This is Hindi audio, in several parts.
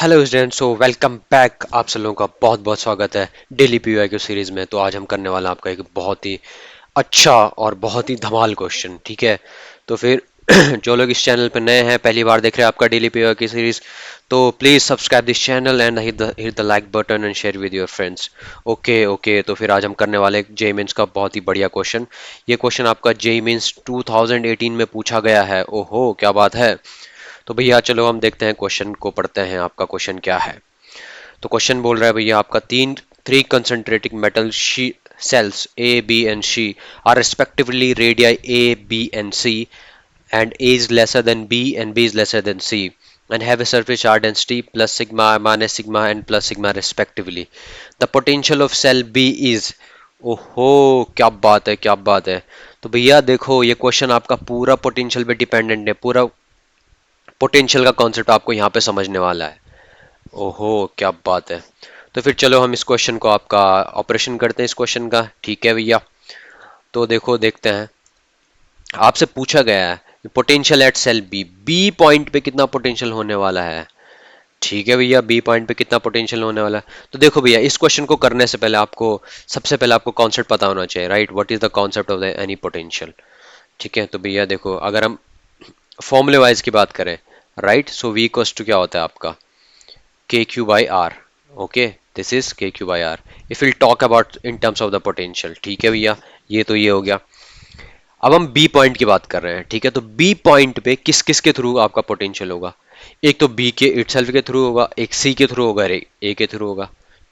Hello student, so welcome back. आप सब लोगों का बहुत बहुत स्वागत है डेली पीवाईक्यू सीरीज में। तो आज हम करने वाला हैं आपका एक बहुत ही अच्छा और बहुत ही धमाल क्वेश्चन। ठीक है, तो फिर जो लोग इस चैनल पर नए हैं, पहली बार देख रहे हैं आपका डेली पीवाईक्यू सीरीज, तो please subscribe this channel and hit the like button and share with your friends. Okay okay, तो फिर आज हम करने वाले जेई मेंस का बहुत ही बढ़िया क्वेश्चन। ये क्वेश्चन आपका जेई मेंस 2018 में पूछा गया है। ओहो, क्या बात है। तो भैया चलो हम देखते हैं, क्वेश्चन को पढ़ते हैं। आपका क्वेश्चन क्या है? तो क्वेश्चन बोल रहा है भैया आपका three concentrating metal cells A, B and C are respectively radii A, B and C, and A is lesser than B and B is lesser than C, and have a surface charge density plus sigma, minus sigma and plus sigma respectively. The potential of cell B is, ओहो, क्या बात है, क्या बात है। तो भैया देखो, ये क्वेश्चन आपका पूरा पोटेंशियल पे डिपेंडेंट है। पूरा पोटेंशियल का कॉन्सेप्ट आपको यहाँ पे समझने वाला है। ओहो, क्या बात है। तो फिर चलो हम इस क्वेश्चन को आपका ऑपरेशन करते हैं इस क्वेश्चन का। ठीक है भैया, तो देखो देखते हैं। आपसे पूछा गया है potential at cell B, B point पे कितना पोटेंशियल होने वाला है। ठीक है भैया, बी पॉइंट पे कितना पोटेंशियल होने वाला है। तो देखो भैया, इस क्वेश्चन को करने से पहले आपको सबसे पहले आपको कॉन्सेप्ट पता होना चाहिए, right? What is the concept of the any potential. ठीक है, तो भैया देखो, अगर हम फॉर्मूले वाइज की बात करें, right, so V equals to क्या होता है आपका K Q by R. Okay, this is K Q by R if will talk about in terms of the potential. ठीक है भैया, ये हो गया। अब हम बी पॉइंट की बात कर रहे हैं। ठीक है, तो बी पॉइंट पे किस किस के थ्रू आपका पोटेंशियल होगा? एक तो बी के इटसेल्फ के थ्रू होगा, एक सी के थ्रू होगा, एक ए के थ्रू होगा।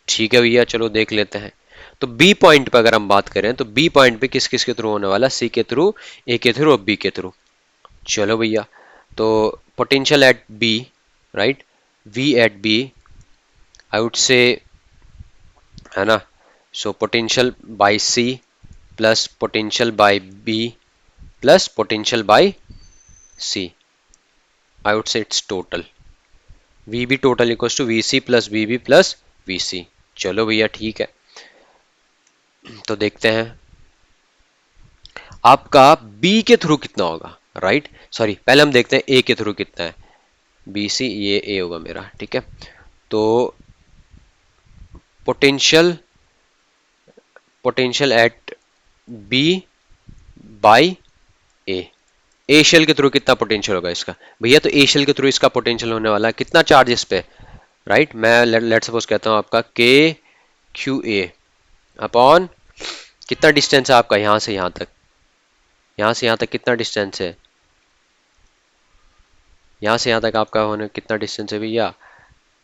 ठीक है भैया, चलो देख लेते हैं। तो बी पॉइंट पे अगर हम बात करें तो बी पॉइंट पे किस किस के थ्रू होने वाला? सी के थ्रू, ए के थ्रू और बी के थ्रू। चलो भैया, तो potential at B, right, V at B, I would say, है ना, so potential by C plus potential by B plus potential by C, I would say it's total V B total equals to V C plus V B plus V C. चलो भैया ठीक है, तो देखते हैं आपका बी के थ्रू कितना होगा। राइट, सॉरी, पहले हम देखते हैं ए के थ्रू कितना है। बी सी, ये ए होगा मेरा। ठीक है, तो potential potential at B by A, एशियल के थ्रू कितना पोटेंशियल होगा इसका? भैया तो एशियल के थ्रू इसका पोटेंशियल होने वाला है कितना चार्ज इस पे, राइट? मैं लेट सपोज कहता हूँ आपका के क्यू ए अपॉन, कितना डिस्टेंस है आपका यहाँ से यहाँ तक, यहाँ से यहाँ तक कितना डिस्टेंस है? यहाँ से यहाँ तक आपका होने कितना डिस्टेंस है भैया?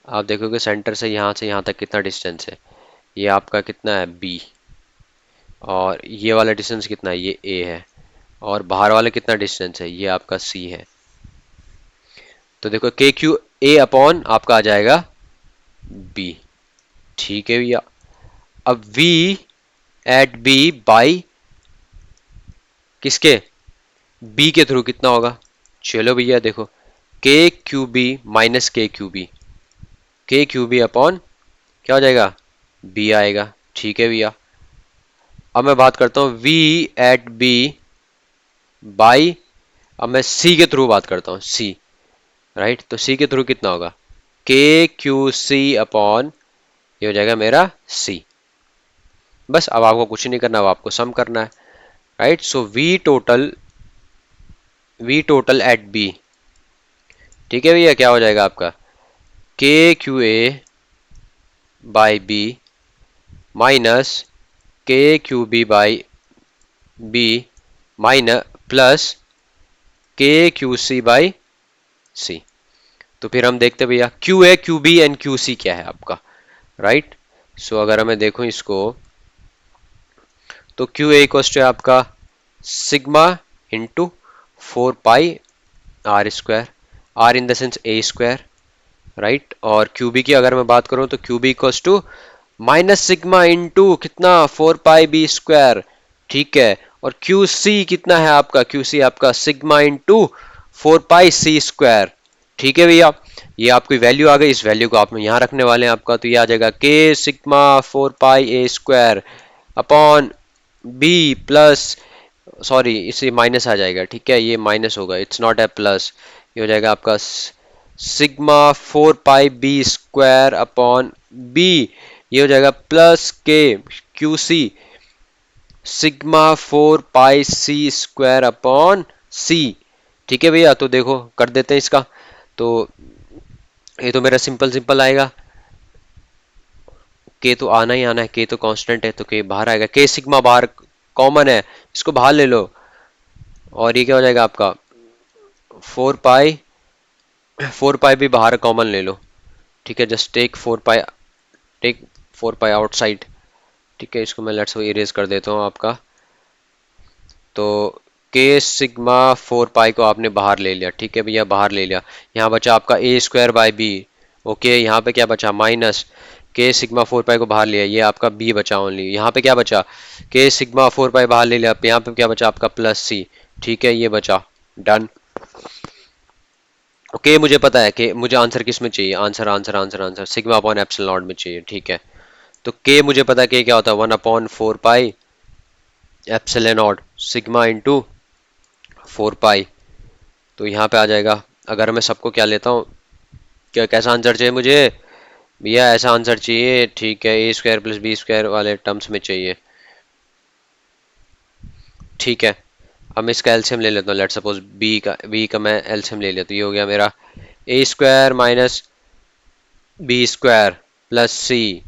आप देखोगे सेंटर से यहाँ तक कितना डिस्टेंस है। ये आपका कितना है? बी। और ये वाला डिस्टेंस कितना है? ये ए है। और बाहर वाला कितना डिस्टेंस है? ये आपका सी है। तो देखो के क्यू ए अपॉन आपका आ जाएगा बी। ठीक है भैया, अब वी एट बी बाई किसके? बी के थ्रू कितना होगा? चलो भैया देखो, के Q B minus K Q B upon क्या हो जाएगा? बी आएगा। ठीक है भैया, अब मैं बात करता हूँ वी एट बी बाई, अब मैं सी के थ्रू बात करता हूँ, सी, राइट, तो सी के थ्रू कितना होगा? के क्यू सी अपॉन, ये हो जाएगा मेरा सी। बस अब आपको कुछ नहीं करना, अब आपको सम करना है, right? So V total at B, ठीक है भैया, क्या हो जाएगा आपका? K Q A by B minus K Q B by B minus plus K Q C by C. तो फिर हम देखते हैं भैया Q A Q B and Q C क्या है आपका, राइट? सो अगर हमें देखो इसको, तो क्यू ए इक्वल टू आपका sigma into 4 pi R square, R in the sense A square, right? और क्यू बी की अगर मैं बात करूं तो Q B equal to minus sigma into कितना? 4 पाई बी स्क्वायर। ठीक है, और क्यू सी कितना है आपका? क्यू सी आपका sigma into 4 pi C square. ठीक है भैया, ये आपकी वैल्यू आ गई। इस वैल्यू को आप यहाँ रखने वाले हैं आपका, तो ये आ जाएगा K sigma 4 pi A square upon B plus, sorry इसे माइनस आ जाएगा। ठीक है, ये माइनस होगा, इट्स नॉट ए प्लस, ये हो जाएगा आपका sigma 4 pi B square upon B, ये हो जाएगा प्लस के क्यू सी sigma 4 pi C square upon सी। ठीक है भैया, तो देखो कर देते हैं इसका। तो ये तो मेरा सिंपल सिंपल आएगा, के तो आना ही आना है, के तो कांस्टेंट है तो के बाहर आएगा, के सिग्मा बाहर कॉमन है, इसको बाहर ले लो और ये क्या हो जाएगा आपका 4 पाई, 4 पाई भी बाहर कॉमन ले लो। ठीक है, जस्ट टेक 4 पाई आउटसाइड। ठीक है, इसको मैं लेट्स इरेज कर देता हूँ आपका। तो के सिग्मा 4 पाई को आपने बाहर ले लिया, ठीक है भैया, बाहर ले लिया। यहाँ बचा आपका A square by B. Okay, यहाँ पे क्या बचा माइनस के सिग्मा 4 पाई को बाहर लिया, ये आपका बी बचा ओनली। यहाँ पे क्या बचा के सिग्मा 4 पाई बाहर ले लिया, यहाँ पे क्या बचा आपका प्लस सी। ठीक है, ये बचा डन। ओके, मुझे पता है कि मुझे आंसर किस में चाहिए, answer answer answer answer sigma upon epsilon not में चाहिए। ठीक है, तो के मुझे पता है कि क्या होता है 1/4 pi epsilon not sigma into 4 पाई। तो यहाँ पे आ जाएगा, अगर मैं सबको क्या लेता हूँ, क्या कैसा आंसर चाहिए मुझे भैया, ऐसा आंसर चाहिए। ठीक है, ए स्क्वायर प्लस बी स्क्वायर वाले टर्म्स में चाहिए। ठीक है, अब मैं इसका एलसीएम ले लेता हूँ, लेट सपोज बी का मैं एलसीएम ले लेता हूँ, ये हो गया मेरा A square minus B square plus C.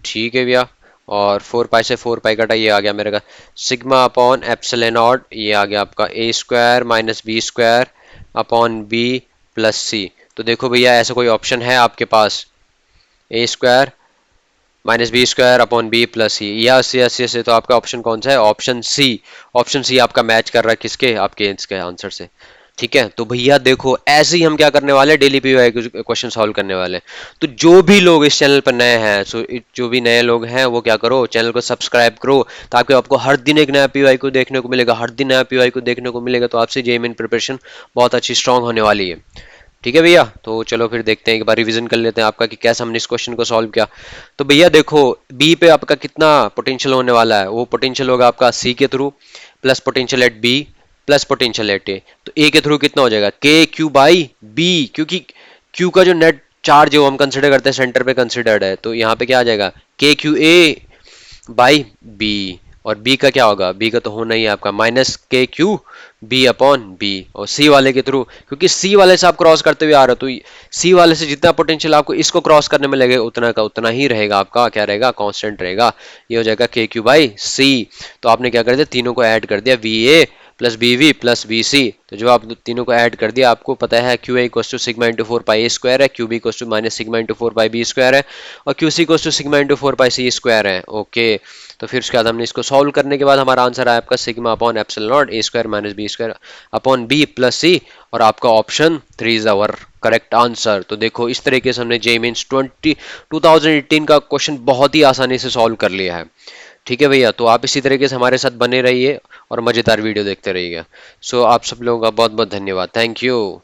ठीक है भैया, और 4 पाई से 4 पाई कटा, ये आ गया मेरे का सिग्मा अपॉन एप्सिलॉन नॉट, ये आ गया आपका A square minus B square upon B plus C. तो देखो भैया, ऐसा कोई ऑप्शन है आपके पास A square minus B square upon B plus C? Yes yes yes, तो आपका ऑप्शन कौन सा है, ऑप्शन सी। ऑप्शन सी आपका मैच कर रहा है किसके, आपके इसके आंसर से। ठीक है, तो भैया देखो ऐसे ही हम क्या करने वाले हैं, डेली पीवाई क्वेश्चन सॉल्व करने वाले हैं। तो जो भी लोग इस चैनल पर नए हैं, जो भी नए लोग हैं वो क्या करो, चैनल को सब्सक्राइब करो, ताकि आपको हर दिन एक नया पीवाई को देखने को मिलेगा, हर दिन नया पीवाई को देखने को मिलेगा। तो आपसे जेईई मेन प्रिपरेशन बहुत अच्छी स्ट्रांग होने वाली है। ठीक है भैया, तो चलो फिर देखते हैं, एक बार रिवीजन कर लेते हैं आपका कि कैसे हमने इस क्वेश्चन को सॉल्व किया। तो भैया देखो, बी पे आपका कितना पोटेंशियल होने वाला है, वो पोटेंशियल होगा आपका सी के through plus potential at B plus potential at A. तो ए के थ्रू कितना हो जाएगा के क्यू बाई बी, क्योंकि क्यू का जो नेट चार्ज है वो हम कंसिडर करते हैं सेंटर पे कंसिडर्ड है, तो यहाँ पे क्या आ जाएगा K Q A by B. और बी का क्या होगा, बी का तो होना ही है आपका minus K Q B upon B. और सी वाले के थ्रू, क्योंकि सी वाले से आप क्रॉस करते हुए आ रहे हो, तो सी वाले से जितना पोटेंशियल आपको इसको क्रॉस करने में लगेगा उतना का उतना ही रहेगा, आपका क्या रहेगा कांस्टेंट रहेगा। ये हो जाएगा के क्यू बाई सी। तो आपने क्या कर दिया, तीनों को ऐड कर दिया, V A plus B V plus B C. तो जो आप तीनों को ऐड कर दिया, आपको पता है Q A equal to sigma into 4 pi A square है, Q B equal to minus sigma into 4 pi B square है, और Q C equal to sigma into 4 pi C square है। ओके, तो फिर उसके बाद हमने इसको सॉल्व करने के बाद हमारा आंसर आया आपका sigma upon epsilon nought A square minus B square upon B plus C. और आपका option 3 is our correct answer. तो देखो इस तरीके से हमने जेईई मेंस 2018 का क्वेश्चन बहुत ही आसानी से सॉल्व कर लिया है। ठीक है भैया, तो आप इसी तरीके से हमारे साथ बने रहिए और मजेदार वीडियो देखते रहिए। सो आप सब लोगों का बहुत बहुत धन्यवाद, थैंक यू।